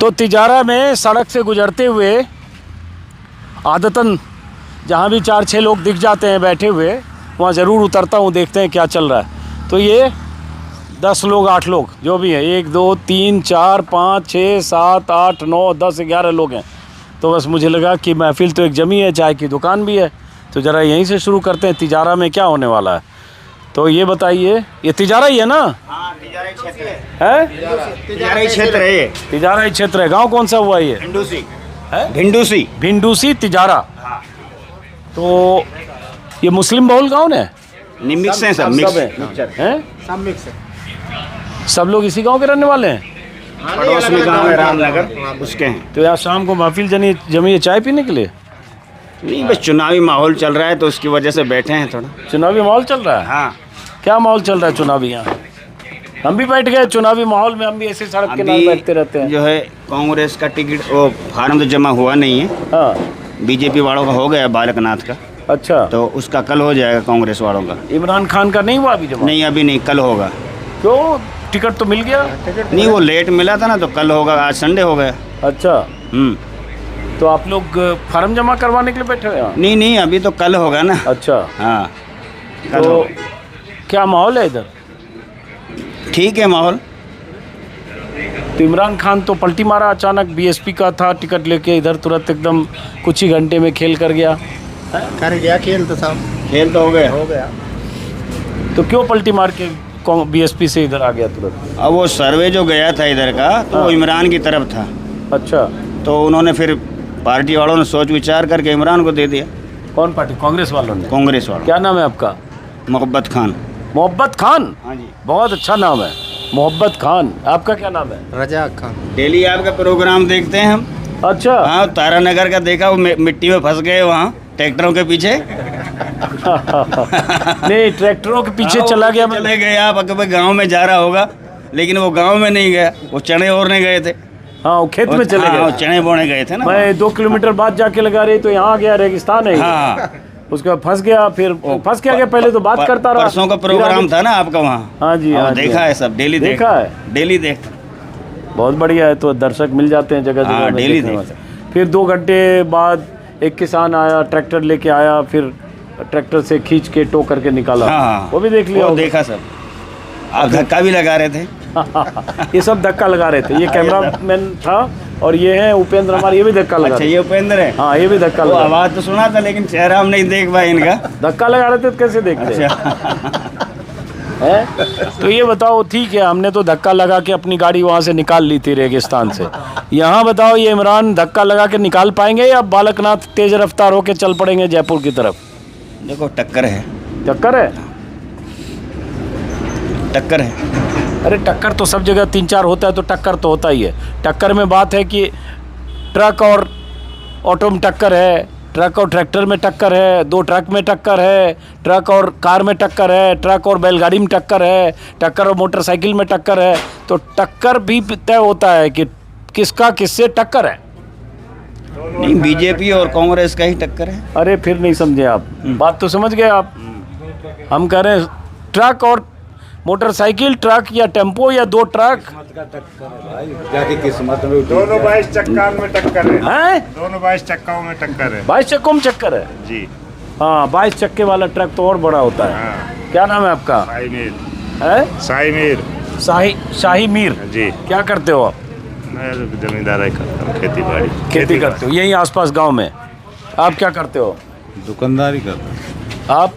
तो तिजारा में सड़क से गुजरते हुए आदतन जहाँ भी 4-6 लोग दिख जाते हैं बैठे हुए, वहाँ ज़रूर उतरता हूँ, देखते हैं क्या चल रहा है। तो ये 10 लोग 8 लोग जो भी हैं, 1 2 3 4 5 6 7 8 9 10 11 लोग हैं। तो बस मुझे लगा कि महफिल तो एक जमी है, चाय की दुकान भी है, तो ज़रा यहीं से शुरू करते हैं। तिजारा में क्या होने वाला है, तो ये बताइए। ये तिजारा ही है ना? हाँ, तिजारा क्षेत्र है, तिजारा क्षेत्र है ये। तिजारा ही क्षेत्र है। गांव कौन सा हुआ ये? भिंडूसी है, भिंडूसी। भिंडूसी तिजारा। हाँ। तो ये मुस्लिम बहुल गाँव है? नहीं, मिक्स है सब, मिक्स हैं? सब मिक्स है। सब लोग इसी गांव के रहने वाले हैं? पड़ोस में गांव है रामनगर, उसके हैं। तो यार शाम को महफिल जमी है चाय पीने के लिए? नहीं, बस चुनावी माहौल चल रहा है तो उसकी वजह से बैठे हैं थोड़ा। चुनावी माहौल चल रहा है? हाँ, क्या माहौल चल रहा है चुनावी? यहाँ हम भी बैठ गए चुनावी माहौल में, हम भी ऐसे सड़क के नाम बैठते रहते हैं। जो है कांग्रेस का टिकट, वो फार्म तो जमा हुआ नहीं है। हाँ, बीजेपी वालों का हो गया, बालकनाथ का, अच्छा। तो उसका कल हो जाएगा कांग्रेस वालों का। इमरान खान का नहीं हुआ अभी जमा? नहीं, अभी नहीं, कल होगा। क्यों, टिकट तो मिल गया? नहीं, वो लेट मिला था ना, तो कल होगा। आज संडे हो गया। अच्छा, तो आप लोग फार्म जमा करवाने के लिए बैठे हैं यहाँ? नहीं नहीं, अभी तो कल होगा ना। अच्छा, हाँ, कल तो होगा। क्या माहौल है इधर? ठीक है माहौल। तो इमरान खान तो पलटी मारा अचानक, बीएसपी का था टिकट लेके, इधर तुरंत एकदम कुछ ही घंटे में खेल कर गया। कर गया खेल तो सब खेल तो हो गया। हो गया। तो क्यों पलटी मार के बीएसपी से इधर आ गया तुरंत? अब वो सर्वे जो गया था इधर का, तो वो इमरान की तरफ था। अच्छा, तो उन्होंने फिर पार्टी वालों ने सोच विचार करके इमरान को दे दिया। कौन पार्टी? कांग्रेस वालों ने? कांग्रेस वालों। क्या नाम है आपका? मोहब्बत खान। मोहब्बत खान? हाँ जी। बहुत अच्छा नाम है, मोहब्बत खान। आपका क्या नाम है? रजाक खान। डेली आपका प्रोग्राम देखते हैं हम। अच्छा। हाँ, तारानगर का देखा, वो मिट्टी में फंस गए वहाँ ट्रैक्टरों के पीछे। नहीं, ट्रैक्टरों के पीछे चला गया। चले गए आप, अगर गाँव में जा रहा होगा, लेकिन वो गाँव में नहीं गया, वो चने ओरने गए थे। हाँ, वो खेत में चले हाँ, वो गए। चने बोने गए थे ना। मैं 2 किलोमीटर बाद जाके लगा रही, तो यहाँ आ गया, रेगिस्तान है। हाँ, उसके बाद फंस गया, फिर फंस के आगे पहले तो बात करता रहा। परसों का प्रोग्राम था ना आपका वहाँ। हाँ जी, हाँ जी, देखा है सब, डेली देखा है। डेली देखता। बहुत बढ़िया है, तो दर्शक मिल जाते हैं जगह जगह हाँ, में डेली देखने वाले। फिर 2 घंटे बाद एक किसान आया, ट्रैक्टर लेके आया, फिर ट्रैक्टर से खींच के टो करके निकाला। हाँ, वो भी देख लिया वो होगा। देखा सब। आप धक्का भी लगा रहे थे। ये सब धक्का लगा रहे थे। ये कैमरामैन था और ये है उपेंद्र हमारे, ये भी धक्का लगा अच्छा, रहे थे। ये उपेंद्र है। हाँ, ये भी धक्का वो लगा। आवाज तो सुना था, लेकिन चेहरा हम नहीं देख पाए इनका। धक्का लगा रहे थे तो कैसे देखते हैं? तो ये बताओ, ठीक है, हमने तो धक्का लगा के अपनी गाड़ी वहाँ से निकाल ली थी रेगिस्तान से। यहाँ बताओ, ये इमरान धक्का लगा के निकाल पाएंगे या बालकनाथ तेज रफ्तार होके चल पड़ेंगे जयपुर की तरफ? देखो, टक्कर है। टक्कर है? टक्कर है। अरे टक्कर तो सब जगह 3-4 होता है, तो टक्कर तो होता ही है। टक्कर में बात है कि ट्रक और ऑटो में टक्कर है, ट्रक और ट्रैक्टर में टक्कर है, 2 ट्रक में टक्कर है, ट्रक और कार में टक्कर है, ट्रक और बैलगाड़ी में टक्कर है, टक्कर और मोटरसाइकिल में टक्कर है। तो टक्कर भी तय होता है कि किसका किससे टक्कर है। नहीं, बीजेपी और कांग्रेस का ही टक्कर है। अरे फिर नहीं समझे आप, बात तो समझ गए आप। हम कह रहे हैं ट्रक और मोटरसाइकिल, ट्रक या टेम्पो या 2 ट्रक। दोनों 22 चक्का में टक्कर है। हैं? दोनों 22 चक्काओं में टक्कर है 22 चक्कों में चक्कर है? जी। हाँ, 22 चक्के वाला ट्रक तो और बड़ा होता है। हाँ, क्या नाम है आपका? शाही मीर। है? शाही मीर। शाही मीर। जी। क्या करते हो आप? मैं जमींदार है, करता हूँ, खेती बाड़ी। खेती करते हो यहीं आसपास गांव में? आप क्या करते हो? दुकानदारी करता आप?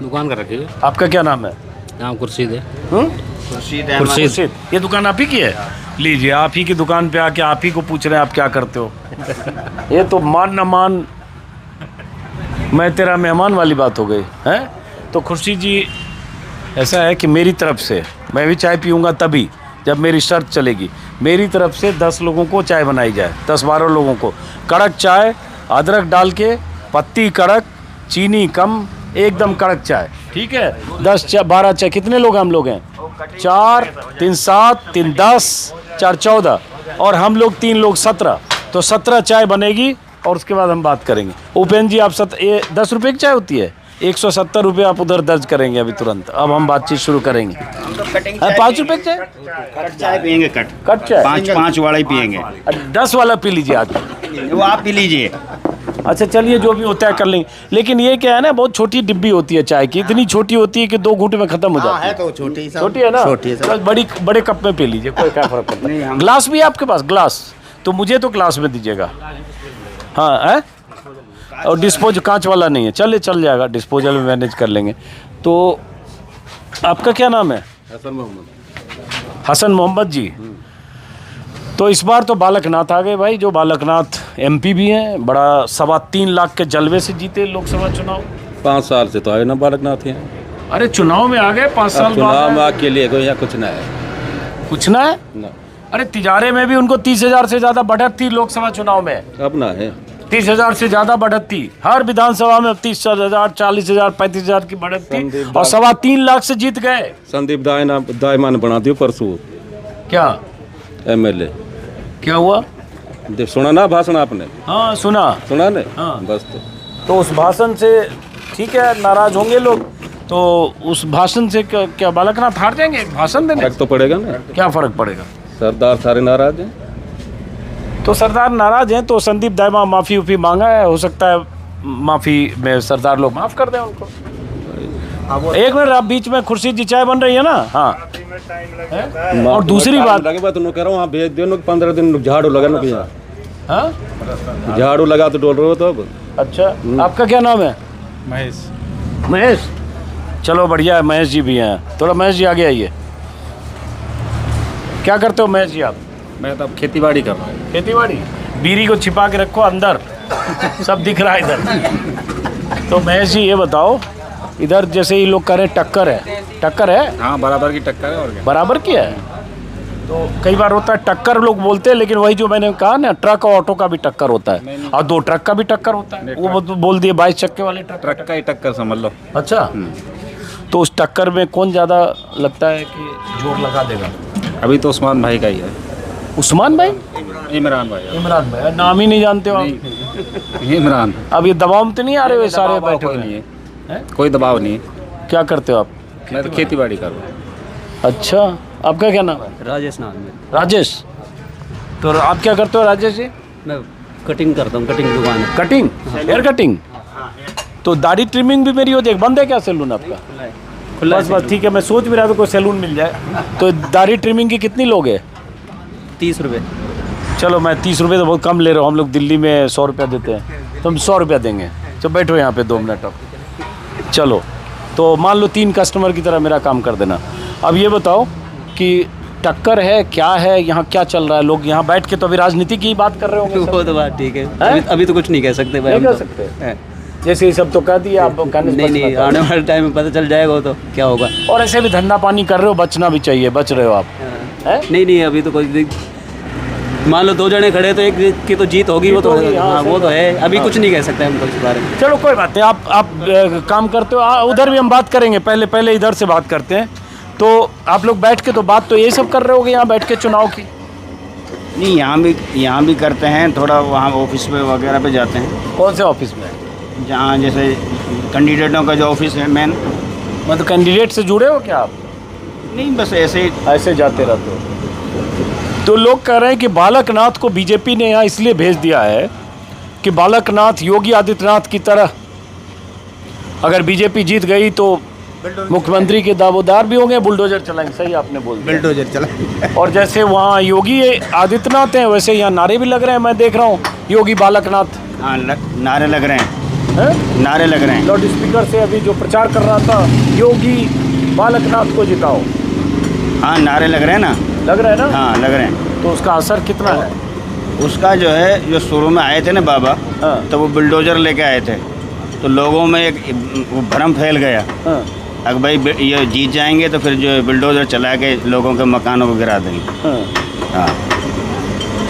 दुकान कर रखी है। आपका क्या नाम है? नाम खुर्शीद है। खुर्शीद। ये दुकान आप ही की है? लीजिए, आप ही की दुकान पे आके आप ही को पूछ रहे हैं आप क्या करते हो। ये तो मान न मान, मैं तेरा मेहमान वाली बात हो गई है। तो खुर्शीद जी, ऐसा है कि मेरी तरफ से मैं भी चाय पीऊँगा तभी जब मेरी शर्त चलेगी। मेरी तरफ से 10 लोगों को चाय बनाई जाए, 10-12 लोगों को। कड़क चाय, अदरक डाल के, पत्ती कड़क, चीनी कम, एकदम कड़क चाय, ठीक है? 10-12 चाय। कितने लोग हम लोग हैं? 4, 3 7, 3 10, 4 14 और हम लोग 3 लोग 17। तो 17 चाय बनेगी और उसके बाद हम बात करेंगे। उपेंद्र जी, आप 10 रुपये की चाय होती है? 170 रुपये आप उधर दर्ज करेंगे अभी तुरंत। अब हम बातचीत शुरू करेंगे। हम तो कटिंग 5 रुपये चाय, कट चाय पियेंगे, कट चाय 5 वाला ही पियेंगे। 10 वाला पी लीजिए आज। वो आप पी लीजिए। अच्छा चलिए, जो भी होता है कर लेंगे। लेकिन ये क्या है ना, बहुत छोटी डिब्बी होती है चाय की, इतनी छोटी होती है कि 2 घूंट में खत्म हो हाँ जाती है है। तो छोटी सा, छोटी है ना, छोटी है सर। बस बड़े कप में पी लीजिए, कोई क्या फर्क पड़ता नहीं, है। हम- ग्लास भी है आपके पास? ग्लास तो मुझे तो ग्लास में दीजिएगा। हाँ है, और डिस्पोज कांच वाला नहीं है, चल जाएगा, डिस्पोजल में मैनेज कर लेंगे। तो आपका क्या नाम है? हसन मोहम्मद जी। तो इस बार तो बालकनाथ आ गए भाई, जो बालकनाथ एमपी भी हैं, बड़ा 3.25 लाख के जलवे से जीते लोकसभा चुनाव। 5 साल से तो आए ना बालकनाथ यहाँ। अरे चुनाव में आ गए 5 साल चुनाव बाद में आए। के लिए कोई यहाँ कुछ ना है कुछ ना है। ना। अरे तिजारे में भी उनको 30,000 से ज्यादा बढ़त थी लोकसभा चुनाव में। अब ना है। 30,000 से ज्यादा बढ़त थी हर विधानसभा में। 30,000, 40,000, 35,000 की बढ़त थी और 3.25 लाख से जीत गए। संदीप दायमा ने बना दियो परसों क्या MLA। क्या हुआ? सुना ना भाषण आपने? हाँ सुना ने? हाँ। बस तो उस भाषण से ठीक है, नाराज होंगे लोग, तो उस भाषण से क्या बालकनाथ हार जाएंगे? भाषण देने फर्क तो पड़ेगा ना। क्या फर्क पड़ेगा? सरदार सारे नाराज हैं। तो सरदार नाराज हैं तो संदीप दायमा माफी उफी मांगा है, हो सकता है माफी में सरदार लोग माफ कर दें उनको। एक मिनट, आप बीच में खुर्शीद जी चाय बन रही है ना? हाँ। और दूसरी बात लगे बात कह रहा हूँ, वहाँ भेज दो 15 दिन झाड़ू लगा ना भैया। हाँ? झाड़ू लगा तो डोल रहे हो तो अब। अच्छा, आपका क्या नाम है? महेश। चलो बढ़िया है, महेश जी भी हैं। थोड़ा महेश जी आगे आइए। क्या करते हो महेश जी आप? मैं तो अब खेती बाड़ी कर रहा हूँ। खेती बाड़ी। बीड़ी को छिपा के रखो अंदर, सब दिख रहा है इधर। तो महेश जी ये बताओ, इधर जैसे ये लोग कह रहे हैं टक्कर है? हाँ, बराबर की टक्कर है और क्या। बराबर की है। तो कई बार होता है टक्कर लोग बोलते हैं, लेकिन वही जो मैंने कहा ना, ट्रक और ऑटो का भी टक्कर होता है और 2 ट्रक का भी टक्कर होता है। वो बोल दिए 22 चक्के वाले ट्रक का ही टक्कर समझ लो। अच्छा, तो उस टक्कर में कौन ज़्यादा लगता है कि जोर लगा देगा? अभी तो उस्मान भाई का ही है। उस्मान भाई? इमरान भाई। इमरान भाई नाम ही नहीं जानते हो आप? इमरान। अब ये दबाव में तो नहीं आ रहे हुए सारे बैठे कोई हुए नहीं हैं? है, कोई दबाव नहीं है। क्या करते हो आप? मैं तो खेती बाड़ी कर रहा हूँ। अच्छा, आपका क्या नाम है? राजेश नाम है। राजेश। तो आप क्या करते हो राजेश जी? मैं कटिंग करता हूँ, कटिंग दुकान है। Cutting, hair cutting. तो दाढ़ी ट्रिमिंग भी मेरी होती है। बंद है क्या सैलून आपका? बस ठीक है, मैं सोच भी रहा था कोई सैलून मिल जाए। तो दाढ़ी ट्रिमिंग की कितनी लोगे? 30 रुपये। चलो, मैं 30 रुपये तो बहुत कम ले रहा हूँ। हम लोग दिल्ली में 100 रुपया देते हैं, तो हम 100 रुपया देंगे। तो बैठो यहाँ पे 2 मिनट अब। चलो, तो मान लो 3 कस्टमर की तरह मेरा काम कर देना। अब ये बताओ कि टक्कर है क्या है, यहाँ क्या चल रहा है? लोग यहाँ बैठ के तो अभी राजनीति की ही बात कर रहे होंगे सब। वो तो बात ठीक है। हैं? अभी तो कुछ नहीं कह सकते भाई। नहीं हम कह तो। सकते। हैं। जैसे ये सब तो कह दिया आप, कहने से नहीं, बचना था। आने वाले टाइम में पता चल जाएगा वो तो क्या होगा। और ऐसे भी धंधा पानी कर रहे हो, बचना भी चाहिए, बच रहे हो आप। हैं? नहीं, अभी तो कोई मान लो 2 जने खड़े तो एक की तो जीत होगी, वो तो होगी, हाँ, हाँ, सही वो तो बात। है। अभी हाँ। कुछ नहीं कह सकते हम तो इस बारे में। चलो कोई बात नहीं, आप काम करते हो। उधर भी हम बात करेंगे, पहले इधर से बात करते हैं। तो आप लोग बैठ के तो बात तो ये सब कर रहे होगे यहाँ बैठ के चुनाव की? नहीं, यहाँ भी करते हैं, थोड़ा वहाँ ऑफिस पे वगैरह पे जाते हैं। कौन से ऑफिस में? जहाँ जैसे कैंडिडेटों का जो ऑफिस है मेन। मतलब कैंडिडेट से जुड़े हो क्या आप? नहीं, बस ऐसे ही। ऐसे जाते रहते हो? तो लोग कह रहे हैं कि बालकनाथ को बीजेपी ने यहाँ इसलिए भेज दिया है कि बालकनाथ योगी आदित्यनाथ की तरह अगर बीजेपी जीत गई तो मुख्यमंत्री के दावेदार भी होंगे, बुलडोजर चलाएंगे। सही आपने बोल दिया, बिल्डोजर चला। और जैसे वहाँ योगी आदित्यनाथ हैं, वैसे यहाँ नारे भी लग रहे हैं। मैं देख रहा हूँ योगी बालकनाथ। हाँ, नारे लग रहे हैं। हैं? नारे लग रहे हैं। लाउड स्पीकर से अभी जो प्रचार कर रहा था, योगी बालकनाथ को जिताओ। हाँ, नारे लग रहे हैं ना। लग रहा है ना? हाँ, लग रहे हैं। तो उसका असर कितना है? उसका जो है, जो शुरू में आए थे ना बाबा, हाँ। तो वो बुलडोजर लेके आए थे, तो लोगों में एक वो भ्रम फैल गया। हाँ। अगर भाई ये जीत जाएंगे तो फिर जो बुलडोजर चला के लोगों के मकानों को गिरा देंगे। हाँ। हाँ,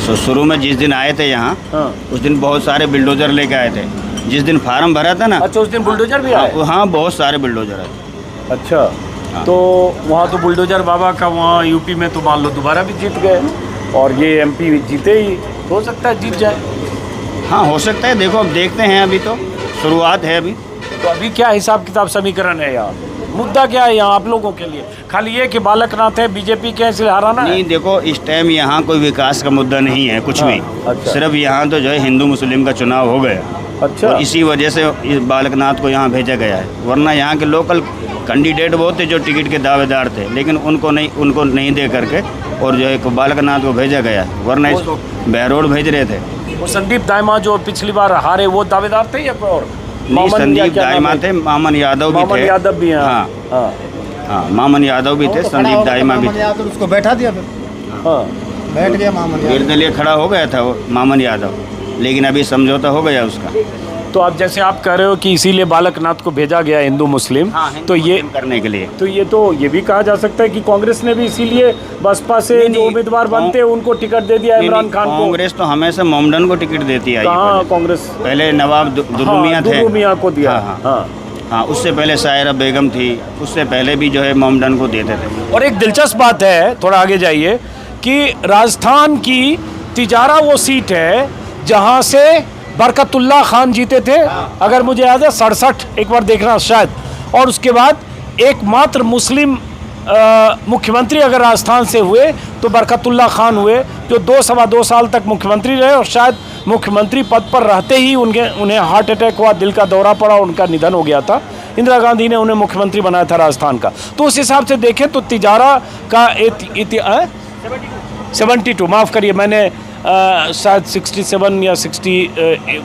तो शुरू में जिस दिन आए थे यहाँ, हाँ। उस दिन बहुत सारे बुलडोजर लेके आए थे। जिस दिन फार्म भरा था ना, अच्छा, उस दिन बुलडोजर भी आए? हाँ, बहुत सारे बुलडोजर आए। अच्छा, हाँ। तो वहाँ तो बुलडोजर बाबा का, वहाँ यूपी में तो मान लो दोबारा भी जीत गए, और ये एमपी भी जीते ही, हो सकता है जीत जाए। हाँ, हो सकता है। देखो, अब देखते हैं, अभी तो शुरुआत है अभी। तो अभी क्या हिसाब किताब समीकरण है यहाँ? मुद्दा क्या है यहाँ आप लोगों के लिए? खाली ये कि बालकनाथ है, बीजेपी के इसलिए हराना है? नहीं, देखो इस टाइम यहाँ कोई विकास का मुद्दा नहीं है कुछ भी। अच्छा। सिर्फ यहाँ तो जो है हिंदू मुस्लिम का चुनाव हो गया, अच्छा। और इसी वजह से इस बालकनाथ को यहाँ भेजा गया है। वरना यहाँ के लोकल कैंडिडेट वो थे जो टिकट के दावेदार थे, लेकिन उनको नहीं दे करके और जो है बालकनाथ को भेजा गया है। वरना इसको बहरोड भेज रहे थे। वो संदीप दाइमा जो पिछली बार हारे वो दावेदार थे या कोई और? नहीं, संदीप दाइमा थे, मामन यादव भी थे। मामन यादव भी हैं। हाँ हाँ हाँ, मामन यादव भी थे, संदीप दाइमा भी थे। तो उसको बैठा दिया फिर, हाँ। बैठ गया मामन यादव। निर्दलीय खड़ा हो गया था वो मामन यादव, लेकिन अभी समझौता हो गया उसका। तो अब जैसे आप कह रहे हो कि इसीलिए बालकनाथ को भेजा गया हिंदू मुस्लिम, तो ये करने के लिए तो ये भी कहा जा सकता है कि कांग्रेस ने भी इसीलिए बसपा से जो उम्मीदवार बनते हैं उनको टिकट दे दिया इमरान खान को। कांग्रेस तो हमेशा मोमडन को टिकट देती है। कहाँ कांग्रेस? पहले नवाब दुर्रू मियां थे। दुर्रू मियां को दिया। हाँ, उससे पहले सायरा बेगम थी, उससे पहले भी जो है मोमडन को देते थे। और एक दिलचस्प बात है, थोड़ा आगे जाइए, कि राजस्थान की तिजारा वो सीट है जहां से बरकतुल्लाह खान जीते थे, अगर मुझे याद है 67, एक बार देखना शायद। और उसके बाद एकमात्र मुस्लिम मुख्यमंत्री अगर राजस्थान से हुए तो बरकतुल्लाह खान हुए, जो सवा दो साल तक मुख्यमंत्री रहे, और शायद मुख्यमंत्री पद पर रहते ही उन्हें हार्ट अटैक हुआ, दिल का दौरा पड़ा, उनका निधन हो गया था। इंदिरा गांधी ने उन्हें मुख्यमंत्री बनाया था राजस्थान का। तो उस हिसाब से देखें तो तिजारा का 72, माफ़ करिए, मैंने शायद 67 या 60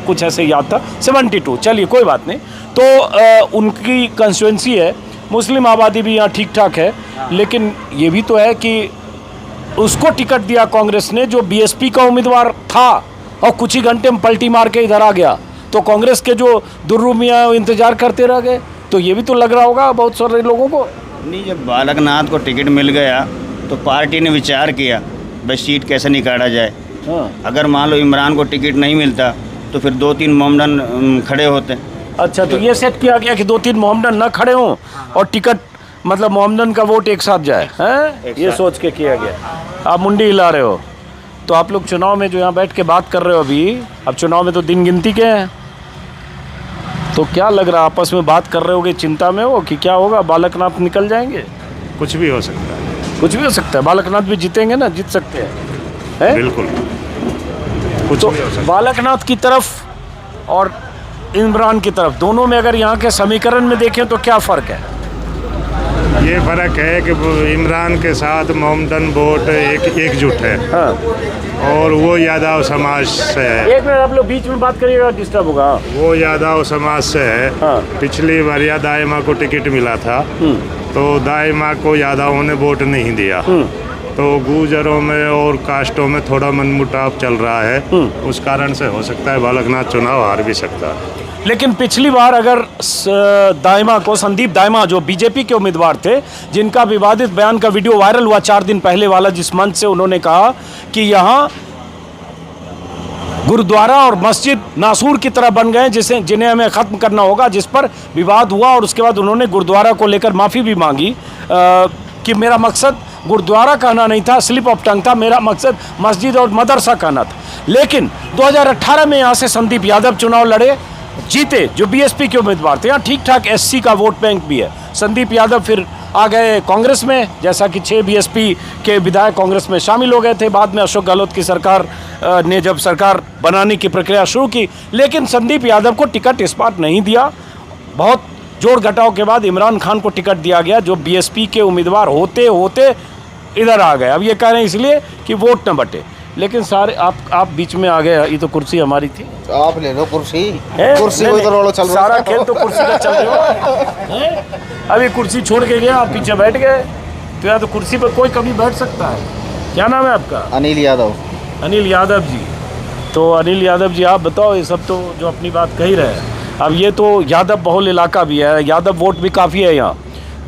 कुछ ऐसे याद था, 72, चलिए कोई बात नहीं। तो उनकी कंस्टिट्यूंसी है, मुस्लिम आबादी भी यहाँ ठीक ठाक है, लेकिन ये भी तो है कि उसको टिकट दिया कांग्रेस ने जो बीएसपी का उम्मीदवार था, और कुछ ही घंटे में पलटी मार के इधर आ गया। तो कांग्रेस के जो दुर्रू मियां इंतजार करते रह गए। तो ये भी तो लग रहा होगा बहुत सारे लोगों को। नहीं, जब बालकनाथ को टिकट मिल गया तो पार्टी ने विचार किया भाई सीट कैसे निकाला जाए। हाँ। अगर मान लो इमरान को टिकट नहीं मिलता तो फिर 2-3 मोमडन खड़े होते। अच्छा, तो ये सेट किया गया कि 2-3 मोमडन न खड़े हों और टिकट, मतलब मोमडन का वोट एक साथ जाए, हैं? ये सोच के किया गया। आप मुंडी हिला रहे हो। तो आप लोग चुनाव में जो यहाँ बैठ के बात कर रहे हो अभी, अब चुनाव में तो दिन गिनती के हैं, तो क्या लग रहा है, आपस में बात कर रहे होगे, चिंता में हो कि क्या होगा, बालकनाथ निकल जाएंगे? कुछ भी हो सकता है। कुछ भी हो सकता है, बालकनाथ भी जीतेंगे ना, जीत सकते हैं। बिल्कुल, कुछ तो भी हो सकता है। बालकनाथ की तरफ और इमरान की तरफ, दोनों में अगर यहाँ के समीकरण में देखें तो क्या फ़र्क है? ये फर्क है कि इमरान के साथ मोमडन वोट एकजुट है। हाँ। और वो यादव समाज से है। एक मिनट आप लोग बीच में बात करिएगा, डिस्टर्ब होगा। वो यादव समाज से है। हाँ। पिछली बार दाइमा को टिकट मिला था, तो दाइमा को यादवों ने वोट नहीं दिया। तो गुजरों में और कास्टों में थोड़ा मनमुटाव चल रहा है, उस कारण से हो सकता है बालकनाथ चुनाव हार भी सकता है। लेकिन पिछली बार अगर दाइमा को, संदीप दाइमा जो बीजेपी के उम्मीदवार थे, जिनका विवादित बयान का वीडियो वायरल हुआ 4 दिन पहले वाला, जिस मंच से उन्होंने कहा कि यहाँ गुरुद्वारा और मस्जिद नासूर की तरह बन गए जिन्हें हमें ख़त्म करना होगा, जिस पर विवाद हुआ। और उसके बाद उन्होंने गुरुद्वारा को लेकर माफ़ी भी मांगी कि मेरा मकसद गुरुद्वारा कहना नहीं था, स्लिप ऑफ टंग था, मेरा मकसद मस्जिद और मदरसा कहना था। लेकिन 2018 में यहाँ से संदीप यादव चुनाव लड़े, जीते, जो बीएसपी के उम्मीदवार थे। यहाँ ठीक ठाक एससी का वोट बैंक भी है। संदीप यादव फिर आ गए कांग्रेस में, जैसा कि 6 बीएसपी के विधायक कांग्रेस में शामिल हो गए थे। बाद में अशोक गहलोत की सरकार ने जब सरकार बनाने की प्रक्रिया शुरू की, लेकिन संदीप यादव को टिकट इस बार नहीं दिया। बहुत जोड़ घटाव के बाद इमरान खान को टिकट दिया गया, जो बीएसपी के उम्मीदवार होते होते इधर आ गए। अब ये कह रहे हैं इसलिए कि वोट न बटे, लेकिन सारे आप बीच में आ गए। ये तो कुर्सी हमारी थी, आप ले लो कुर्सी। है? कुर्सी को इधर वालों चल रहा सारा खेल तो कुर्सी का चल रहा है। अभी कुर्सी छोड़ के गया, आप पीछे बैठ गए। तो या तो कुर्सी पर कोई कभी बैठ सकता है। क्या नाम है आपका? अनिल यादव। अनिल यादव जी। तो अनिल यादव जी, आप बताओ, ये सब तो जो अपनी बात कह ही रहे हैं। अब ये तो यादव बहुल इलाका भी है, यादव वोट भी काफ़ी है यहाँ।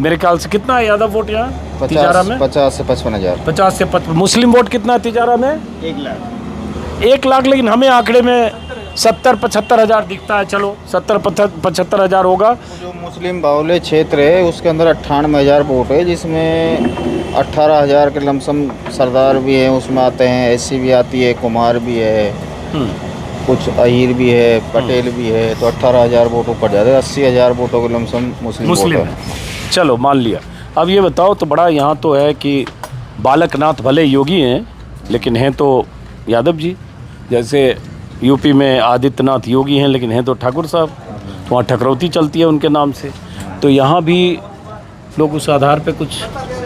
मेरे ख्याल से कितना है यादव वोट यहाँ तिजारा में? 50 से 55 हज़ार। 50 से 55। मुस्लिम वोट कितना है तिजारा में? 1 लाख। 1 लाख, लेकिन हमें आंकड़े में 70-75 हज़ार दिखता है। चलो 70-75 हज़ार होगा। जो मुस्लिम बाहुल्य क्षेत्र है उसके अंदर 98 हज़ार वोट है, जिसमें 18 हज़ार के लमसम सरदार भी हैं, उसमें आते हैं, एससी भी आती है, कुमार भी है। कुछ अहीर भी है, पटेल भी है, तो 18,000 वोटों पर जाते हैं। 80,000 वोटों के लमसम मुस्लिम मुस्लिम वोट है। चलो मान लिया। अब ये बताओ तो बड़ा यहाँ तो है कि बालकनाथ भले योगी हैं लेकिन हैं तो यादव जी, जैसे यूपी में आदित्यनाथ योगी हैं लेकिन हैं तो ठाकुर साहब, तो वहाँ ठकरौती चलती है उनके नाम से। तो यहाँ भी लोग उस आधार पे कुछ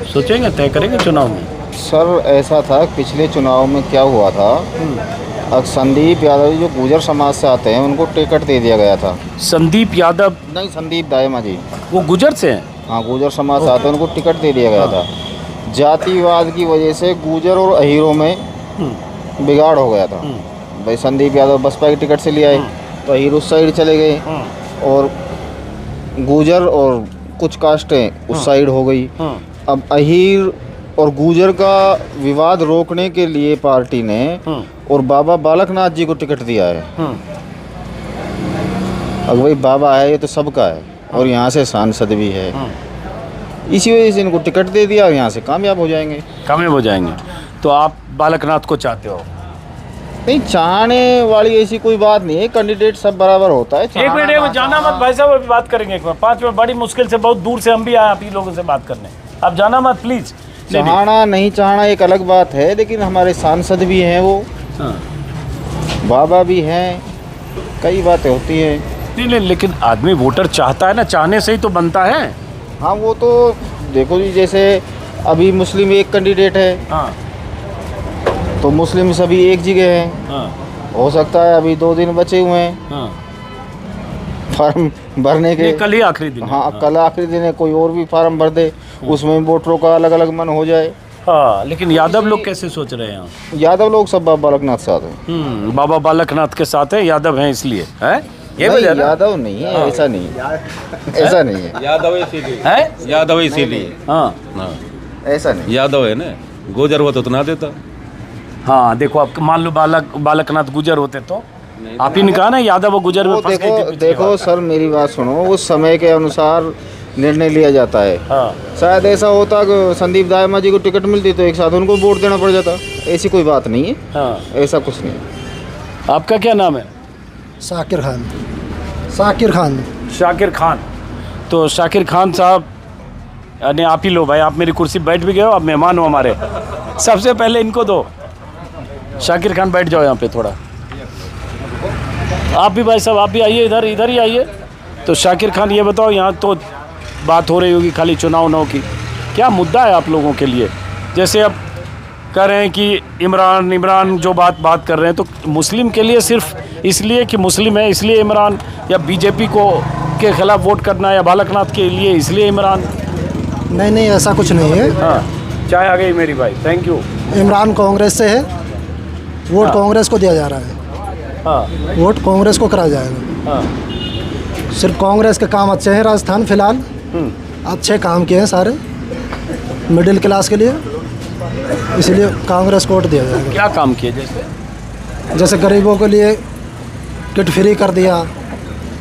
सोचेंगे, तय करेंगे चुनाव में। सर ऐसा था, पिछले चुनाव में क्या हुआ था, अब संदीप यादव जो गुजर समाज से आते हैं उनको टिकट दे दिया गया था। संदीप यादव? नहीं, संदीप दायमा जी, वो गुजर से हैं? हाँ, गुजर समाज से आते हैं, उनको टिकट दे दिया गया था। जातिवाद की वजह से गुजर और अहीरों में बिगाड़ हो गया था। भाई संदीप यादव बसपा की टिकट से ले आए तो अहीर उस साइड चले गए और गुजर और कुछ कास्टें उस साइड हो गई। अब अहीर और गुजर का विवाद रोकने के लिए पार्टी ने और बाबा बालकनाथ जी को टिकट दिया है। अब भाई बाबा है, ये तो सबका है और यहाँ से सांसद भी है, इसी वजह से इनको टिकट दे दिया, यहाँ से कामयाब हो जाएंगे। कामयाब हो जाएंगे। तो आप बालकनाथ को चाहते हो? नहीं, चाहने वाली ऐसी कोई बात नहीं है, कैंडिडेट सब बराबर होता है। एक मिनट, एक मिनट, जाना मत भाई साहब, अभी बात करेंगे एक बार। 5 मिनट, बड़ी मुश्किल से बहुत दूर से हम भी आए आप ही लोगों से बात करने, आप जाना मत प्लीज। चाहना नहीं चाहना एक अलग बात है, लेकिन हमारे सांसद भी हैं, वो बाबा भी हैं, कई बातें होती हैं। नहीं, लेकिन आदमी वोटर चाहता है ना, चाहने से ही तो बनता है। हाँ, वो तो देखो जी, जैसे अभी मुस्लिम एक कैंडिडेट है, हाँ, तो मुस्लिम सभी एक जगह हैं। हाँ, हो सकता है अभी 2 दिन बचे हुए हैं हाँ। फार्म भरने के। कल ही आखिरी दिन है। हाँ, कल आखिरी दिन है, कोई और भी फार्म भर दे, उसमें वोटरों का अलग अलग मन हो जाए। हाँ, लेकिन यादव लोग कैसे सोच रहे हैं? यादव लोग सब बाबा बालकनाथ साथ हैं। बाबा बालकनाथ के साथ है, यादव हैं इसलिए है ये नहीं, वजह ना? यादव नहीं है, ऐसा नहीं है, ऐसा नहीं है, यादव इसीलिए है? यादव इसीलिए हाँ, हाँ ऐसा नहीं। यादव है ना, गुजर वो तो उतना देता। हाँ, देखो आप मान लो बालकनाथ गुजर होते तो आप ही ने कहा ना यादव और गुजर में वो फंस गए थे देखो पिछली देखो बार। सर, मेरी बात सुनो, उस समय के अनुसार निर्णय लिया जाता है। हाँ, शायद ऐसा होता कि संदीप दायमा जी को टिकट मिलती तो एक साथ उनको वोट देना पड़ जाता, ऐसी कोई बात नहीं है। हाँ। ऐसा कुछ नहीं है। आपका क्या नाम है? शाकिर खान। शाकिर खान। शाकिर खान। तो शाकिर खान साहब, यानी आप ही लो भाई, आप मेरी कुर्सी बैठ भी गए हो, आप मेहमान हो हमारे। सबसे पहले इनको दो। शाकिर खान बैठ जाओ यहाँ पे थोड़ा। आप भी भाई साहब, आप भी आइए, इधर इधर ही आइए। तो शाकिर खान, ये बताओ, यहाँ तो बात हो रही होगी खाली चुनाव की, क्या मुद्दा है आप लोगों के लिए? जैसे अब कह रहे हैं कि इमरान जो बात कर रहे हैं, तो मुस्लिम के लिए सिर्फ इसलिए कि मुस्लिम है इसलिए इमरान, या बीजेपी को के खिलाफ वोट करना, या बालकनाथ के लिए इसलिए इमरान? नहीं, ऐसा कुछ नहीं है। हाँ, चाय आ गई मेरी भाई, थैंक यू। इमरान कांग्रेस से है, वोट कांग्रेस को दिया जा रहा है। हाँ, वोट कांग्रेस को कराया जाएगा। हाँ, सिर्फ कांग्रेस के काम अच्छे हैं राजस्थान फिलहाल, अच्छे काम किए हैं सारे मिडिल क्लास के लिए, इसलिए कांग्रेस को वोट दिया जाएगा। क्या काम किए? जैसे गरीबों के लिए किट फ्री कर दिया,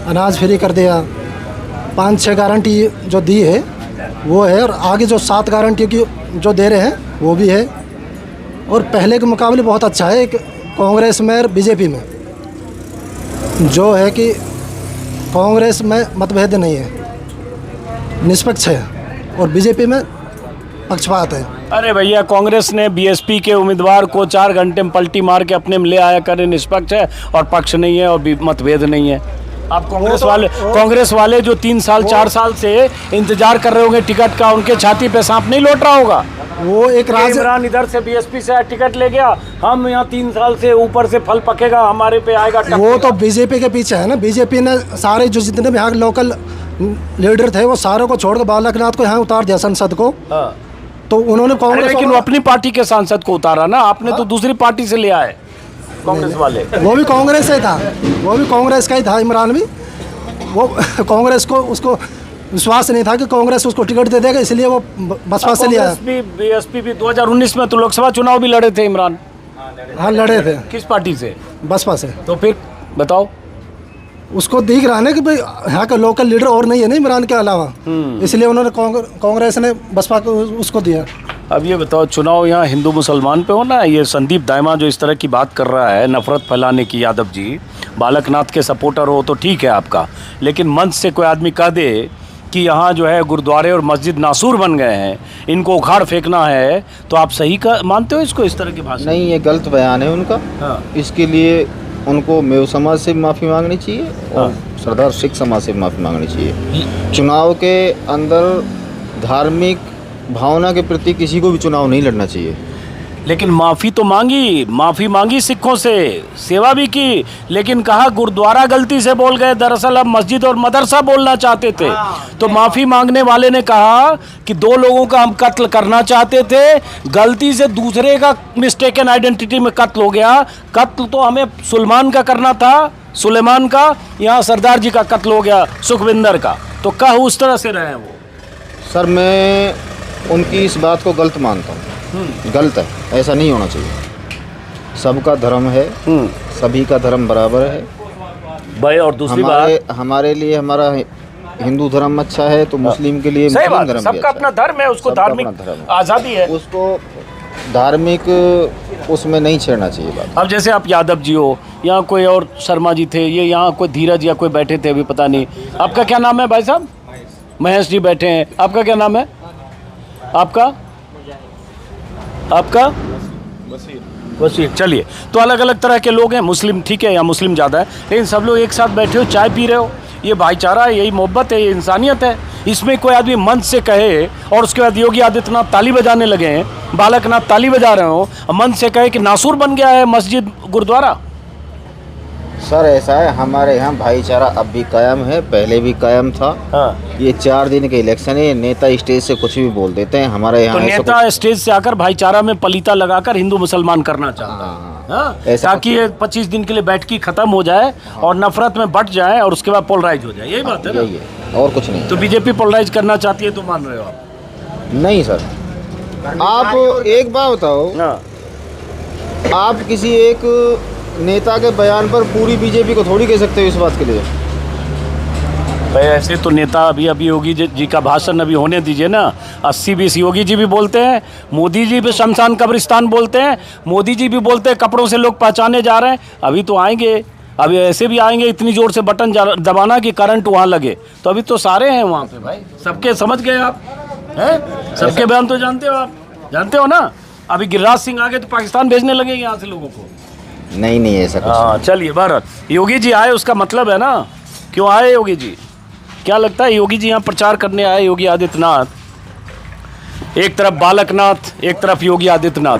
अनाज फ्री कर दिया, 5-6 गारंटी जो दी है वो है, और आगे जो 7 गारंटी की जो दे रहे हैं वो भी है, और पहले के मुकाबले बहुत अच्छा है। कांग्रेस में और बीजेपी में जो है कि कांग्रेस में मतभेद नहीं है, निष्पक्ष है, और बीजेपी में पक्षपात है। अरे भैया, कांग्रेस ने बीएसपी के उम्मीदवार को 4 घंटे में पलटी मार के अपने में ले आया करे, निष्पक्ष है और पक्ष नहीं है और मतभेद नहीं है। आप कांग्रेस वाले जो 3 साल 4 साल से इंतजार कर रहे होंगे टिकट का, उनके छाती पे सांप नहीं लौट रहा होगा। वो एक इमरान इधर से बीएसपी से टिकट ले गया, हम यहाँ 3 साल से ऊपर से फल पकेगा हमारे पे आएगा। वो तो बीजेपी के पीछे है ना, बीजेपी ने सारे जो जितने भी यहाँ के लोकल लीडर थे वो सारों को छोड़कर बालकनाथ को यहाँ उतार दिया संसद को। हाँ। तो उन्होंने कांग्रेस, लेकिन वो अपनी पार्टी के सांसद को उतारा ना, आपने तो दूसरी पार्टी से लिया है कांग्रेस वाले। वो भी कांग्रेस से था, वो भी कांग्रेस का ही था इमरान भी। वो कांग्रेस को उसको विश्वास नहीं था कि कांग्रेस उसको टिकट दे देगा, इसलिए वो बसपा से लिया। बीएसपी भी 2019 में तो लोकसभा चुनाव भी लड़े थे इमरान। हाँ, लड़े थे। किस पार्टी से? बसपा से। तो फिर बताओ, उसको दिख रहा है ना कि भाई यहाँ का लोकल लीडर और नहीं है ना इमरान के अलावा, इसलिए उन्होंने कांग्रेस ने बसपा को उसको दिया। अब ये बताओ, चुनाव यहाँ हिंदू मुसलमान पे हो ना, ये संदीप दाइमा जो इस तरह की बात कर रहा है, नफरत फैलाने की, यादव जी बालकनाथ के सपोर्टर हो तो ठीक है आपका, लेकिन मंच से कोई आदमी कह दे कि यहाँ जो है गुरुद्वारे और मस्जिद नासूर बन गए हैं, इनको उखाड़ फेंकना है, तो आप सही का मानते हो इसको, इस तरह की भाषा? नहीं, ये गलत बयान है उनका। हाँ। इसके लिए उनको मेव समाज से माफ़ी मांगनी चाहिए और सरदार सिख समाज से माफ़ी मांगनी चाहिए। चुनाव के अंदर धार्मिक भावना के प्रति किसी को भी चुनाव नहीं लड़ना चाहिए। लेकिन माफ़ी तो माफ़ी मांगी सिखों से, सेवा भी की, लेकिन कहा गुरुद्वारा गलती से बोल गए, दरअसल हम मस्जिद और मदरसा बोलना चाहते थे। तो माफ़ी मांगने वाले ने कहा कि 2 लोगों का हम कत्ल करना चाहते थे, गलती से दूसरे का मिस्टेकन आइडेंटिटी में कत्ल हो गया। कत्ल तो हमें सुलेमान का, यहाँ सरदार जी का कत्ल हो गया, सुखविंदर का। तो कहा उस तरह से रहे हैं वो। सर, मैं उनकी इस बात को गलत मानता हूँ। गलत है, ऐसा नहीं होना चाहिए। सबका धर्म है, सभी का धर्म बराबर है भाई। और दूसरी बात, हमारे लिए हमारा हिंदू धर्म अच्छा है तो मुस्लिम के लिए सही मुस्लिम बात, धर्म सबका अपना धर्म है, उसको धार्मिक आज़ादी है, उसको धार्मिक उसमें नहीं छेड़ना चाहिए बात। अब जैसे आप यादव जी हो, यहाँ कोई और शर्मा जी थे, ये यहाँ कोई धीरज या कोई बैठे थे, अभी पता नहीं। आपका क्या नाम है भाई साहब? महेश जी बैठे हैं। आपका क्या नाम है? आपका वसीर। चलिए, तो अलग अलग तरह के लोग हैं, मुस्लिम ठीक है, या मुस्लिम ज़्यादा है, लेकिन सब लोग एक साथ बैठे हो, चाय पी रहे हो, ये भाईचारा है, यही मोहब्बत है, ये इंसानियत है। इसमें कोई आदमी मंच से कहे और उसके बाद योगी आदित्यनाथ ताली बजाने लगे हैं, बालकनाथ ताली बजा रहे हो, मंच से कहे कि नासूर बन गया है मस्जिद गुरुद्वारा। सर, ऐसा है, हमारे यहाँ भाईचारा अब भी कायम है, पहले भी कायम था। हाँ। ये 4 दिन के इलेक्शन है, नेता स्टेज से कुछ भी बोल देते हैं हमारे यहाँ। तो नेता स्टेज से आकर भाईचारा में पलीता लगाकर हिंदू मुसलमान करना चाहता है, हाँ? ताकि ये 25 दिन के लिए बैठकी खत्म हो जाए और नफरत में बट जाए और उसके बाद पोलराइज हो जाए, यही बात है ना? यही है, और कुछ नहीं। तो बीजेपी पोलराइज करना चाहती है तो मान रहे हो आप? नहीं सर, आप एक बात बताओ, आप किसी एक नेता के बयान पर पूरी बीजेपी को थोड़ी कह सकते हो इस बात के लिए। भाई ऐसे तो नेता अभी योगी जी का भाषण अभी होने दीजिए ना। 80-20 योगी जी भी बोलते हैं, मोदी जी भी शमशान कब्रिस्तान बोलते हैं, मोदी जी भी बोलते हैं कपड़ों से लोग पहचाने जा रहे हैं। अभी तो आएंगे, अभी ऐसे भी आएंगे, इतनी ज़ोर से बटन दबाना कि करंट वहाँ लगे। तो अभी तो सारे हैं वहाँ पे भाई, सबके समझ गए आप हैं, सबके बयान तो जानते हो आप, जानते हो ना। अभी गिरिराज सिंह आगे तो पाकिस्तान भेजने लगे यहाँ से लोगों को। नहीं ऐसा कुछ। हाँ चलिए, भारत योगी जी आए, उसका मतलब है ना, क्यों आए योगी जी? क्या लगता है योगी जी यहाँ प्रचार करने आए? योगी आदित्यनाथ, एक तरफ बालकनाथ, एक तरफ योगी आदित्यनाथ।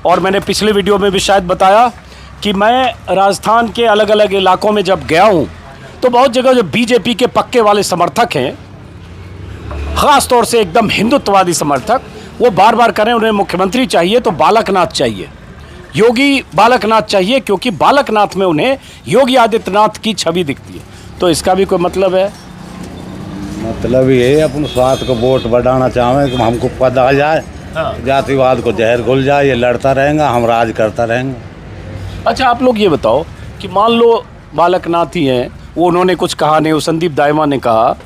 और मैंने पिछले वीडियो में भी शायद बताया कि मैं राजस्थान के अलग अलग इलाकों में जब गया हूँ तो बहुत जगह जो बीजेपी के पक्के वाले समर्थक हैं, ख़ास तौर से एकदम हिंदुत्ववादी समर्थक, वो बार बार करें उन्हें मुख्यमंत्री चाहिए तो बालकनाथ चाहिए, योगी बालकनाथ चाहिए, क्योंकि बालकनाथ में उन्हें योगी आदित्यनाथ की छवि दिखती है। तो इसका भी कोई मतलब है? मतलब ये अपन स्वार्थ को वोट बढ़ाना चाहें कि हमको पद आ जाए, जातिवाद को जहर घुल जाए, ये लड़ता रहेगा, हम राज करता रहेंगे। अच्छा, आप लोग ये बताओ कि मान लो बालकनाथ ही हैं, वो उन्होंने कुछ कहा नहीं, वो संदीप दाइमा ने कहा,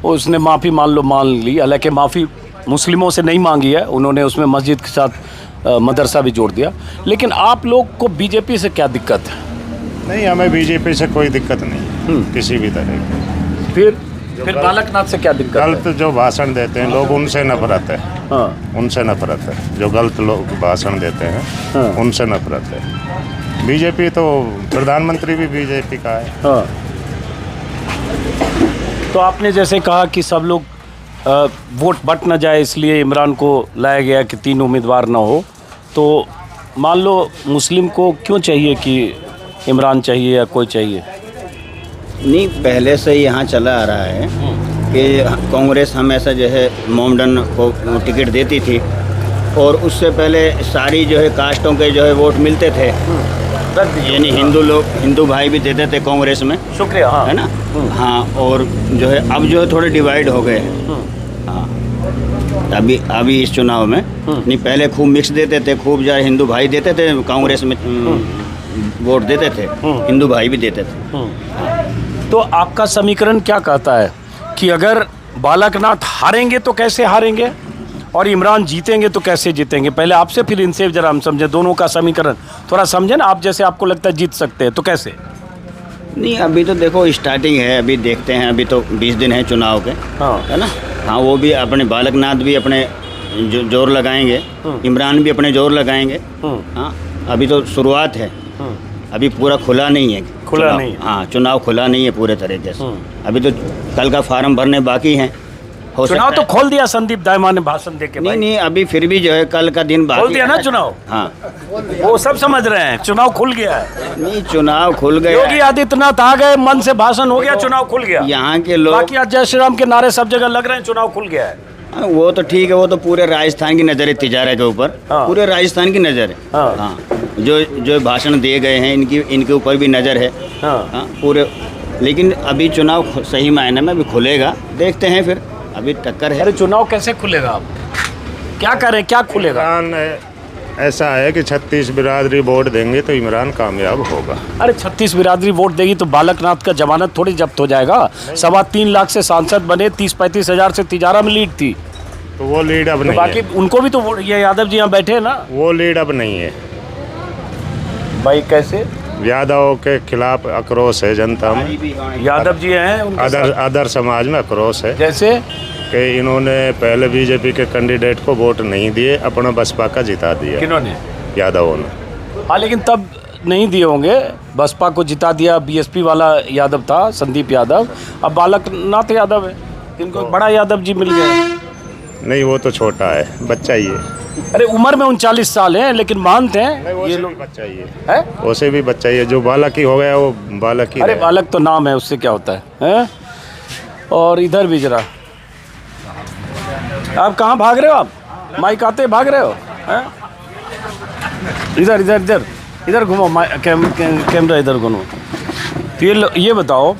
उसने माफ़ी मान ली, हालांकि माफ़ी मुस्लिमों से नहीं मांगी है उन्होंने, उसमें मस्जिद के साथ मदरसा भी जोड़ दिया। लेकिन आप लोग को बीजेपी से क्या दिक्कत है? नहीं, हमें बीजेपी से कोई दिक्कत नहीं किसी भी तरह की। फिर बालकनाथ से क्या दिक्कत है? गलत जो भाषण देते हैं लोग, उनसे नफरत है। हाँ। उनसे नफरत है, जो गलत लोग भाषण देते हैं। हाँ। उनसे नफरत है। बीजेपी तो प्रधानमंत्री भी बीजेपी का है। हाँ। तो आपने जैसे कहा कि सब लोग वोट बट न जाए इसलिए इमरान को लाया गया कि 3 उम्मीदवार ना हो, तो मान लो मुस्लिम को क्यों चाहिए कि इमरान चाहिए या कोई चाहिए? नहीं, पहले से यहाँ चला आ रहा है कि कांग्रेस हमेशा जो है मोमडन को टिकट देती थी, और उससे पहले सारी जो है कास्टों के जो है वोट मिलते थे, यानी हिंदू भाई भी देते थे कांग्रेस में। शुक्रिया। हाँ। है ना। हाँ, और जो है अब जो है थोड़े डिवाइड हो गए हैं। हाँ, अभी इस चुनाव में नहीं, पहले खूब मिक्स देते थे, खूब जो हिंदू भाई देते थे कांग्रेस में वोट देते थे, हिंदू भाई भी देते थे। तो आपका समीकरण क्या कहता है कि अगर बालकनाथ हारेंगे तो कैसे हारेंगे, और इमरान जीतेंगे तो कैसे जीतेंगे? पहले आपसे फिर इनसे जरा हम समझे, दोनों का समीकरण थोड़ा समझे ना आप, जैसे आपको लगता है जीत सकते हैं तो कैसे? नहीं, अभी तो देखो स्टार्टिंग है, अभी देखते हैं, अभी तो 20 दिन है चुनाव के, हाँ। है ना। हाँ, वो भी अपने बालकनाथ भी अपने जोर लगाएंगे, इमरान भी अपने जोर लगाएंगे। हाँ, अभी तो शुरुआत है, अभी पूरा खुला नहीं है, खुला चुनाव। नहीं है। हाँ, चुनाव खुला नहीं है पूरे तरीके से, अभी तो कल का फार्म भरने बाकी हैं। हो चुनाव सकता तो है- खोल दिया संदीप दाइमा ने भाषण देके। नहीं नहीं, अभी फिर भी जो है कल का दिन बाकी खोल दिया है। ना चुनाव, हाँ, वो सब समझ रहे हैं चुनाव खुल गया है। नहीं चुनाव खुल गया योगी आदित्यनाथ आ गए, मन से भाषण हो गया, चुनाव खुल गया। यहाँ के लोग। बाकी आज जय श्री राम के नारे सब जगह लग रहे हैं, चुनाव खुल गया है। हाँ, वो तो ठीक है, वो तो पूरे राजस्थान की नज़र है तिजारा के ऊपर, हाँ। पूरे राजस्थान की नज़र है। हाँ। हाँ, जो भाषण दिए गए हैं इनके ऊपर भी नज़र है। हाँ। हाँ, पूरे। लेकिन अभी चुनाव सही मायने में अभी खुलेगा, देखते हैं फिर, अभी टक्कर है। अरे चुनाव कैसे खुलेगा? आप क्या करें, क्या खुलेगा? इमरान ऐसा है कि 36 बिरादरी वोट देंगे तो इमरान कामयाब होगा। अरे 36 बिरादरी वोट देगी तो बालकनाथ का जमानत थोड़ी जब्त हो जाएगा। 3.25 लाख से सांसद बने, 30-35 हजार से तिजारा में लीड थी, तो वो लीड अब तो नहीं बाकी है, उनको भी तो ये यादव जी यहाँ बैठे हैं ना। वो लीड अब नहीं है। भाई कैसे? यादव के खिलाफ आक्रोश है जनता में, यादव जी हैं उनके साथ। अदर समाज में आक्रोश है जैसे कि इन्होंने पहले बीजेपी के कैंडिडेट को वोट नहीं दिए, अपना बसपा का जिता दिया किन्होंने? यादवों ने। हाँ, लेकिन तब नहीं दिए होंगे, बसपा को जिता दिया, बीएसपी वाला यादव था संदीप यादव, अब बालकनाथ यादव है, इनको एक बड़ा यादव जी मिल गया। नहीं, वो तो छोटा है, बच्चा ही है। अरे उम्र में 39 साल है, लेकिन मानते हैं वो ये से लोग भी बच्चा ही है, है। उसे भी बच्चा ही है, जो बालक ही हो गया वो बालक ही अरे रहे। बालक तो नाम है, उससे क्या होता है? और इधर भी जरा, आप कहाँ भाग रहे हो? आप माइक आते भाग रहे हो? हैं? इधर इधर इधर इधर घूमो, कैमरा इधर घूमो। तो ये बताओ,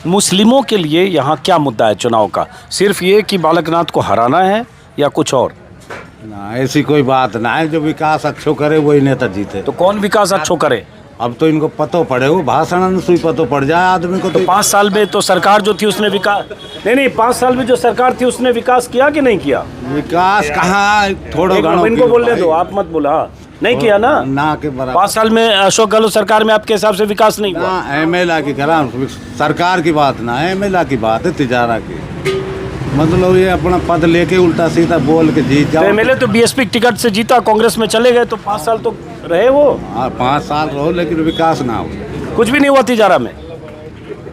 मुस्लिमों के लिए यहाँ क्या मुद्दा है चुनाव का? सिर्फ ये कि बालकनाथ को हराना है या कुछ और? ना ऐसी कोई बात ना है, जो विकास अच्छो करे वही नेता जीते। तो कौन विकास अच्छो करे? अब तो इनको पतो पड़े, वो भाषण सुई पतो पड़ जाए आदमी को। तो 5 साल में तो सरकार जो थी उसने विकास नहीं 5 साल में जो सरकार थी उसने विकास किया कि नहीं किया? विकास कहाँ, थोड़ा इनको बोलने दो, आप मत बोला। नहीं किया ना के बराबर। 5 साल में अशोक गहलोत सरकार में आपके हिसाब से विकास नहीं हुआ? ना एमएलए की करा, सरकार की बात ना, एमएलए की बात है, तिजारा की। मतलब ये अपना पद लेके उल्टा सीधा बोल के जीत तो जाओ। एमएलए तो बीएसपी टिकट से जीता, कांग्रेस में चले गए, तो 5 साल तो रहे वो। 5 साल रहो लेकिन विकास ना हो, कुछ भी नहीं हुआ तिजारा में,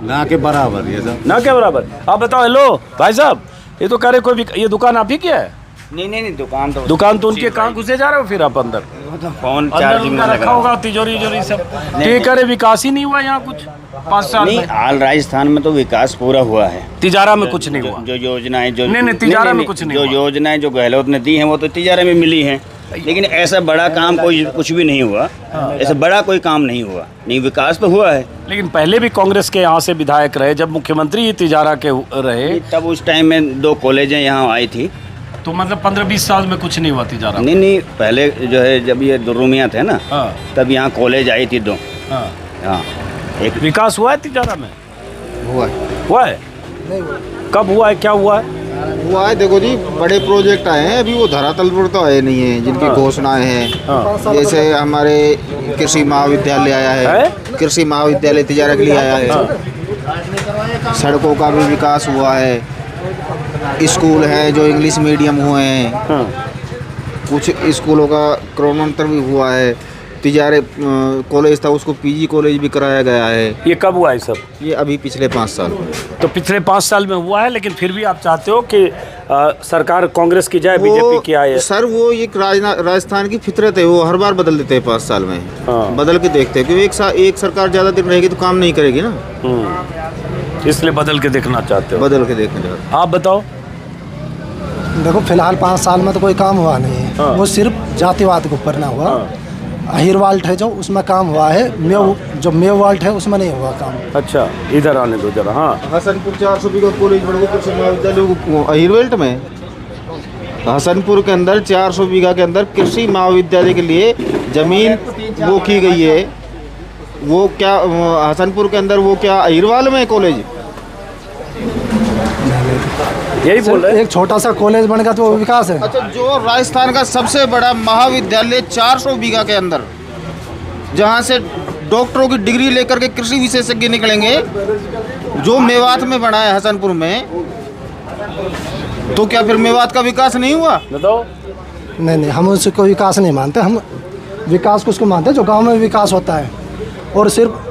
ना के बराबर ये सब। ना क्या बराबर? आप बताओ। हेलो भाई साहब, ये तो कह रहे कोई ये दुकान आप ही की है? नहीं, दुकान तो उनके कहाँ घुसे जा रहे हो फिर आप अंदर? फोन अंदर चार्जिंग उनका में लग रखा रहा होगा तिजोरी सब। ठीक है, विकास ही नहीं हुआ यहाँ कुछ 5 साल नहीं, में? हाल राजस्थान में तो विकास पूरा हुआ है। तिजारा में कुछ नहीं हुआ। जो योजनाएं जो नहीं, तिजारा में कुछ नहीं जो हुआ। योजनाएं जो गहलोत ने दी हैं वो तो तिजारा में मिली हैं, लेकिन ऐसा बड़ा काम कोई कुछ भी नहीं हुआ। ऐसा बड़ा कोई काम नहीं हुआ, नहीं विकास तो हुआ है। लेकिन पहले भी कांग्रेस के यहाँ से विधायक रहे, जब मुख्यमंत्री ही तिजारा के रहे, तब उस टाइम में 2 कॉलेजें यहाँ आई थी। तो मतलब 15-20 साल में कुछ नहीं हुआ तिजारा? नहीं, पहले जो है जब ये दुर्रुमियाँ थे ना, हाँ। तब यहाँ कॉलेज आई थी 2। हाँ। हाँ, एक विकास हुआ है तिजारा में? हुआ है। हुआ है? नहीं हुआ। कब हुआ है, क्या हुआ है? हुआ है, देखो जी, बड़े प्रोजेक्ट आए हैं, अभी वो धरातल पर तो आए नहीं हैं, जिनकी घोषणाएं हैं। जैसे हमारे कृषि महाविद्यालय आया है, कृषि महाविद्यालय तिजारा के लिए आया है। सड़कों का भी विकास हुआ है, स्कूल है जो इंग्लिश मीडियम हुए हैं, कुछ स्कूलों का क्रमांतर भी हुआ है। तिजारे कॉलेज था, उसको पीजी कॉलेज भी कराया गया है। ये कब हुआ है सब? ये अभी पिछले 5 साल में। तो पिछले 5 साल में हुआ है, लेकिन फिर भी आप चाहते हो कि सरकार कांग्रेस की जाए, बीजेपी की आए? सर वो एक राजस्थान की फितरत है, वो हर बार बदल देते हैं 5 साल में। हाँ। बदल के देखते हैं, क्योंकि एक सरकार ज़्यादा दिन रहेगी तो काम नहीं करेगी ना, इसलिए बदल के देखना चाहते हो? बदल के देखना चाहते हैं। आप बताओ। देखो फिलहाल 5 साल में तो कोई काम हुआ नहीं है। हाँ। वो सिर्फ जातिवाद के ऊपर ना हुआ। अहिरवाल्ट है जो, उसमें काम हुआ है। जो मेवाल्ट है उसमें नहीं हुआ काम। अच्छा, इधर आने दो जरा। हाँ, हसनपुर 400 बीघा कॉलेज कृषि महाविद्यालय अहिरवेल्ट में, हसनपुर के अंदर 400 बीघा के अंदर कृषि महाविद्यालय के लिए जमीन वो की गई है। वो क्या हसनपुर के अंदर, वो क्या अहिरवाल में कॉलेज? यही बोल रहे हैं। एक छोटा सा कॉलेज बन गया तो वो विकास है। अच्छा, जो राजस्थान का सबसे बड़ा महाविद्यालय 400 बीघा के अंदर, जहाँ से डॉक्टरों की डिग्री लेकर के कृषि विशेषज्ञ निकलेंगे, जो मेवात में बना है हसनपुर में, तो क्या फिर मेवात का विकास नहीं हुआ? बताओ। नहीं, हम उसको विकास नहीं मानते। हम विकास को उसको मानते हैं जो गांव में विकास होता है, और सिर्फ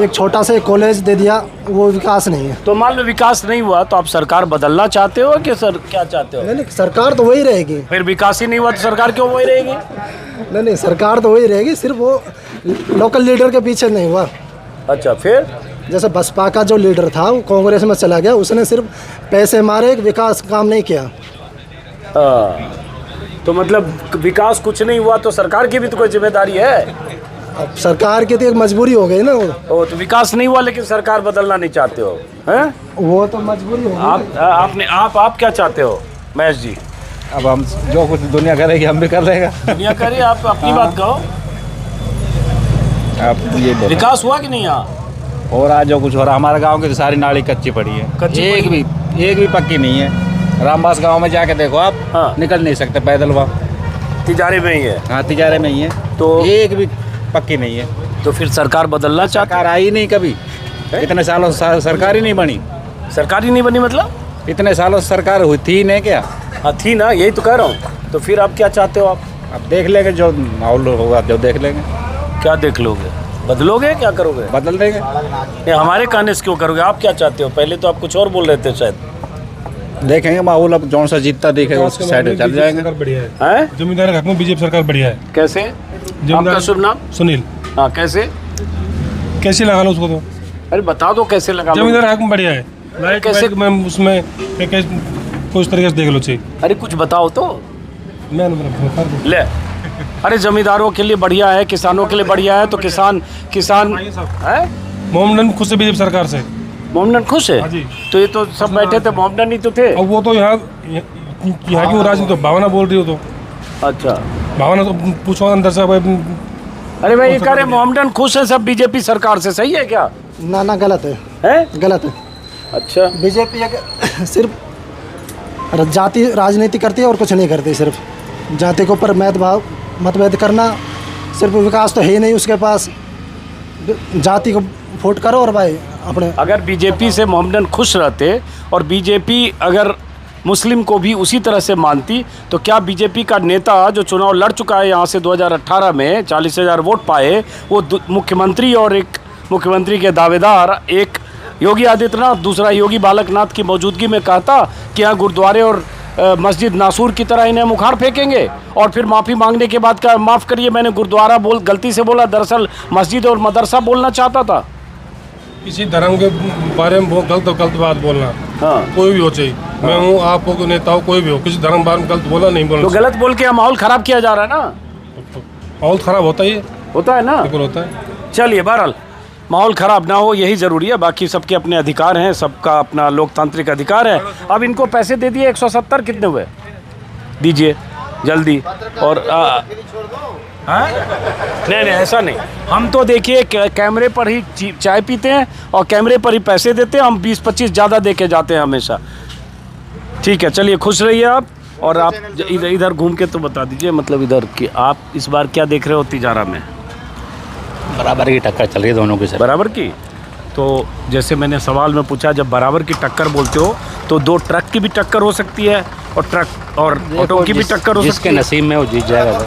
एक छोटा सा कॉलेज दे दिया वो विकास नहीं है। तो मान लो विकास नहीं हुआ तो आप सरकार बदलना चाहते हो कि सर क्या चाहते हो? नहीं, सरकार तो वही रहेगी। फिर विकास ही नहीं हुआ तो सरकार क्यों वही रहेगी? नहीं, सरकार तो वही रहेगी, सिर्फ वो लोकल लीडर के पीछे नहीं हुआ। अच्छा, फिर जैसे बसपा का जो लीडर था वो कांग्रेस में चला गया, उसने सिर्फ पैसे मारे, विकास काम नहीं किया। तो मतलब विकास कुछ नहीं हुआ तो सरकार की भी तो कोई जिम्मेदारी है। अब सरकार की तो एक मजबूरी हो गई ना वो। तो विकास नहीं हुआ लेकिन सरकार बदलना नहीं चाहते हो, हैं? वो तो मजबूरी हो गई। आप क्या चाहते हो महेश जी? अब हम जो कुछ दुनिया करेगी हम भी कर देगा। दुनिया करे, आप अपनी बात कहो। आप ये बोलो। विकास हुआ कि नहीं यहाँ? और आज जो कुछ हो रहा, हमारे गांव की तो सारी नाली कच्ची पड़ी है, एक भी पक्की नहीं है। रामबास गांव में जाके देखो आप, हाँ। निकल नहीं सकते पैदल वहाँ, तिजारे में ही है। हाँ तिजारे में ही है, तो एक भी पक्की नहीं है। तो फिर सरकार बदलना चाहती? सरकार आई नहीं कभी, इतने सालों से सरकार ही नहीं बनी। सरकार ही नहीं बनी मतलब? इतने सालों से सरकार हुई थी नहीं क्या? हाँ थी ना, यही तो कह रहा हूँ। तो फिर आप क्या चाहते हो? आप अब देख लेंगे, जो माहौल होगा जो देख लेंगे। क्या देख लोगे? बदलोगे? क्या करोगे? बदल देंगे। ये हमारे कहने से क्यों करोगे? आप क्या चाहते हो? पहले तो आप कुछ और बोल रहे थे शायद। देखेंगे माहौल, अब जौन सा जीतता दिखेगा उस साइड चल जाएंगे। बढ़िया है, हैं? जमींदार हक में बीजेपी सरकार बढ़िया है। कैसे? आपका शुभ नाम? सुनील। हाँ, कैसे? कैसे लगा लो उसको? तो अरे बता दो कैसे लगा लो। जमींदार हक में बढ़िया है, लाइट कैसे? मैं उसमें कुछ तरीके से देख लो चाहिए। अरे कुछ बताओ तो। मैं ले, अरे जमींदारों के लिए बढ़िया है, किसानों के लिए बढ़िया है, तो किसान है। मोहम्मदन खुद से बीजेपी सरकार से। मोहम्मदन खुश है? हाँ जी। तो ये तो सब बैठे थे, मोहम्मदन ही तो थे। और वो तो यहाँ की वो राजनीति, तो भावना बोल रही हो तो अच्छा, भावना तो पूछो अंदर से। अरे भाई ये कह रहे मोहम्मदन खुश है सब बीजेपी सरकार से, सही है क्या? ना, गलत है, गलत है। अच्छा, बीजेपी सिर्फ जाति राजनीति करती है और कुछ नहीं करती, सिर्फ जाति के ऊपर मतभेद करना। सिर्फ विकास तो है ही नहीं उसके पास, जाति को वोट करो और भाई अपने। अगर बीजेपी से मोहम्मदन खुश रहते और बीजेपी अगर मुस्लिम को भी उसी तरह से मानती, तो क्या बीजेपी का नेता जो चुनाव लड़ चुका है यहाँ से 2018 में 40,000 वोट पाए, वो मुख्यमंत्री और एक मुख्यमंत्री के दावेदार, एक योगी आदित्यनाथ, दूसरा योगी बालकनाथ की मौजूदगी में कहता कि यहाँ गुरुद्वारे और मस्जिद नासूर की तरह इन्हें मुखार फेंकेंगे, और फिर माफ़ी मांगने के बाद क्या, माफ़ करिए मैंने गुरुद्वारा गलती से बोला, दरअसल मस्जिद और मदरसा बोलना चाहता था। किसी धर्म के बारे में गलत बात बोलना, हाँ, कोई भी हो, चाहिए मैं हूँ, आप हो, नेता हो, कोई भी हो, किसी धर्म के बारे में गलत बोलना नहीं बोलना। तो गलत बोल के माहौल ख़राब किया जा रहा है ना। माहौल ख़राब होता ही होता है ना, बिल्कुल होता है। चलिए, बहरहाल माहौल ख़राब ना हो यही ज़रूरी है, बाकी सबके अपने अधिकार हैं, सबका अपना लोकतांत्रिक अधिकार है। अब इनको पैसे दे दिए 170, कितने हुए दीजिए जल्दी। और नहीं ऐसा नहीं, हम तो देखिए कैमरे पर ही चाय पीते हैं और कैमरे पर ही पैसे देते हैं, हम 20-25 ज़्यादा दे के जाते हैं हमेशा। ठीक है, चलिए खुश रहिए आप। और आप इधर घूम के तो बता दीजिए, मतलब इधर कि आप इस बार क्या देख रहे हो तिजारा में? बराबर की टक्कर चल रही है दोनों के साथ। बराबर की? तो जैसे मैंने सवाल में पूछा, जब बराबर की टक्कर बोलते हो तो 2 ट्रक की भी टक्कर हो सकती है और ट्रक और ऑटो की भी टक्कर हो सकती है। जिसके नसीब में वो जीत जाएगा,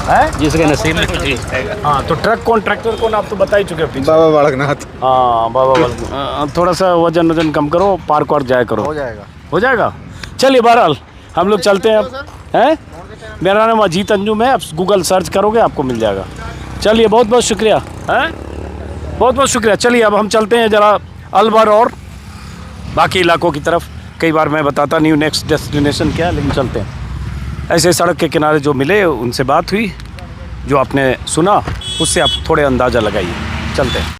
है जिसके नसीब में वो जीत जाएगा। हाँ, तो ट्रक कौन, ट्रैक्टर कौन, आप तो बता ही चुके हो। बाबा बालकनाथ। हाँ, बाबा बालकनाथ। थोड़ा सा वजन कम करो, पार्क वार्क जाया करो, हो जाएगा। चलिए, बहरहाल हम लोग चलते हैं अब। हैं, मेरा नाम अजीत अंजुम है, आप गूगल सर्च करोगे आपको मिल जाएगा। चलिए, बहुत बहुत शुक्रिया, हैं, बहुत बहुत शुक्रिया। चलिए अब हम चलते हैं ज़रा अलवर और बाकी इलाकों की तरफ। कई बार मैं बताता नहीं हूँ नेक्स्ट डेस्टिनेशन क्या है, लेकिन चलते हैं। ऐसे सड़क के किनारे जो मिले उनसे बात हुई, जो आपने सुना उससे आप थोड़े अंदाज़ा लगाइए। चलते हैं।